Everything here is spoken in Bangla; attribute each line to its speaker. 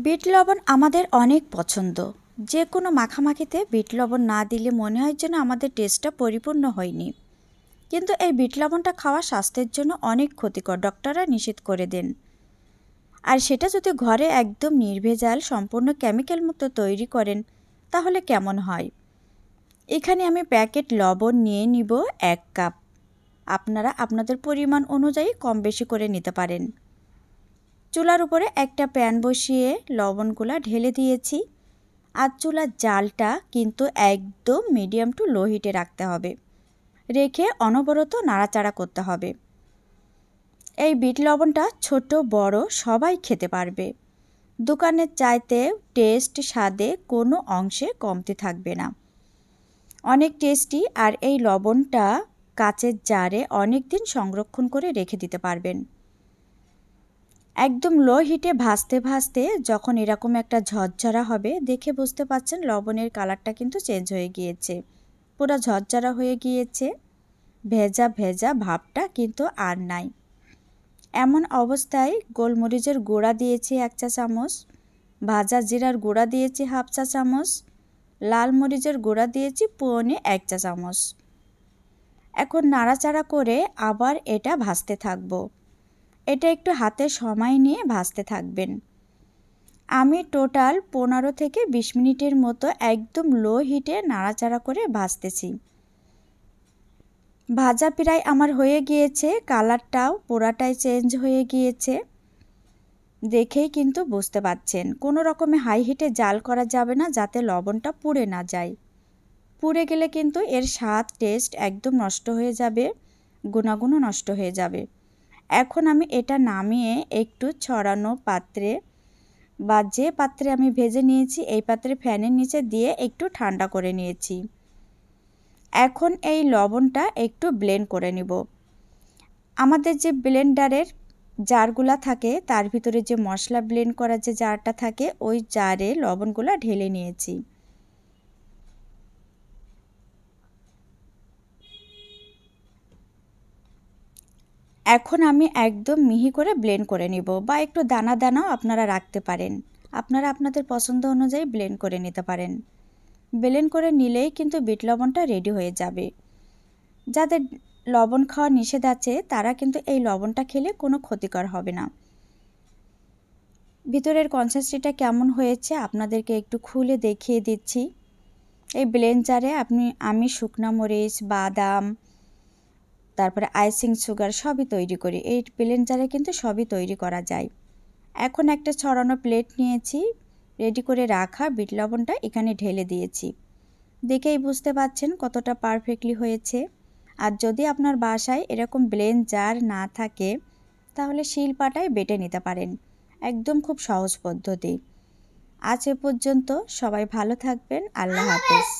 Speaker 1: বিট লবণ আমাদের অনেক পছন্দ। যে কোনো মাখামাখিতে বিট লবণ না দিলে মনে হয় যেন আমাদের টেস্টটা পরিপূর্ণ হয়নি। কিন্তু এই বিট লবণটা খাওয়া স্বাস্থ্যের জন্য অনেক ক্ষতিকর, ডক্টররা নিষেধ করে দেন। আর সেটা যদি ঘরে একদম নির্ভেজাল সম্পূর্ণ কেমিক্যাল মুক্ত তৈরি করেন তাহলে কেমন হয়। এখানে আমি প্যাকেট লবণ নিয়ে নিব 1 কাপ। আপনারা আপনাদের পরিমাণ অনুযায়ী কম বেশি করে নিতে পারেন। চুলার উপরে একটা প্যান বসিয়ে লবণগুলা ঢেলে দিয়েছি। আর চুলার জালটা কিন্তু একদম মিডিয়াম টু লো হিটে রাখতে হবে, রেখে অনবরত নাড়াচাড়া করতে হবে। এই বিট লবণটা ছোট বড় সবাই খেতে পারবে। দোকানের চাইতে টেস্ট স্বাদে কোনো অংশে কমতি থাকবে না, অনেক টেস্টি। আর এই লবণটা কাচের জারে অনেক দিন সংরক্ষণ করে রেখে দিতে পারবেন। একদম লো হিটে ভাজতে ভাজতে যখন এরকম একটা ঝরঝরা হবে, দেখে বুঝতে পারছেন লবণের কালারটা কিন্তু চেঞ্জ হয়ে গিয়েছে, পুরো ঝরঝরা হয়ে গিয়েছে, ভেজা ভেজা ভাবটা কিন্তু আর নাই। এমন অবস্থায় গোলমরিচের গুঁড়া দিয়েছি 1 চা চামচ, ভাজা জিরার গুঁড়া দিয়েছি 1/2 চা চামচ, লাল মরিচের গুঁড়া দিয়েছি 1.25 চা চামচ। এখন নাড়াচাড়া করে আবার এটা ভাজতে থাকবো। এটা একটু হাতে সময় নিয়ে ভাজতে থাকবেন। আমি টোটাল 15 থেকে 20 মিনিটের মতো একদম লো হিটে নাড়াচাড়া করে ভাজতেছি। ভাজা প্রায় আমার হয়ে গিয়েছে, কালারটাও পুরাটাই চেঞ্জ হয়ে গিয়েছে, দেখেই কিন্তু বুঝতে পারছেন। কোনো রকমে হাই হিটে জাল করা যাবে না, যাতে লবণটা পুড়ে না যায়। পুড়ে গেলে কিন্তু এর স্বাদ টেস্ট একদম নষ্ট হয়ে যাবে, গুণাগুণও নষ্ট হয়ে যাবে। এখন আমি এটা নামিয়ে একটু ছড়ানো পাত্রে বা যে পাত্রে আমি ভেজে নিয়েছি এই পাত্রে ফ্যানের নিচে দিয়ে একটু ঠান্ডা করে নিয়েছি। এখন এই লবণটা একটু ব্লেন্ড করে নিব। আমাদের যে ব্লেন্ডারের জারগুলা থাকে তার ভিতরে যে মশলা ব্লেন্ড করার যে জারটা থাকে ওই জারে লবণগুলা ঢেলে নিয়েছি। এখন আমি একদম মিহি করে ব্লেন্ড করে নিব, বা একটু দানা দানাও আপনারা রাখতে পারেন। আপনারা আপনাদের পছন্দ অনুযায়ী ব্লেন্ড করে নিতে পারেন। ব্লেন্ড করে নিলেই কিন্তু বিট লবণটা রেডি হয়ে যাবে। যাদের লবণ খাওয়া নিষেধ আছে তারা কিন্তু এই লবণটা খেলে কোনো ক্ষতিকর হবে না। ভিতরের কনসিস্টেন্সিটা কেমন হয়েছে আপনাদেরকে একটু খুলে দেখিয়ে দিচ্ছি। এই ব্লেন্ডারে আমি শুকনা মরিচ, বাদাম, তারপরে আইসিং সুগার সবই তৈরি করি। এই ব্লেন্ডারে কিন্তু সবই তৈরি করা যায়। এখন একটা ছড়ানো প্লেট নিয়েছি, রেডি করে রাখা বিট লবণটা এখানে ঢেলে দিয়েছি। দেখেই বুঝতে পারছেন কতটা পারফেক্টলি হয়েছে। আর যদি আপনার বাসায় এরকম ব্লেন্ড জার না থাকে তাহলে শিলপাটায় বেটে নিতে পারেন, একদম খুব সহজ পদ্ধতি। আজ এ পর্যন্ত, সবাই ভালো থাকবেন। আল্লাহ হাফেজ।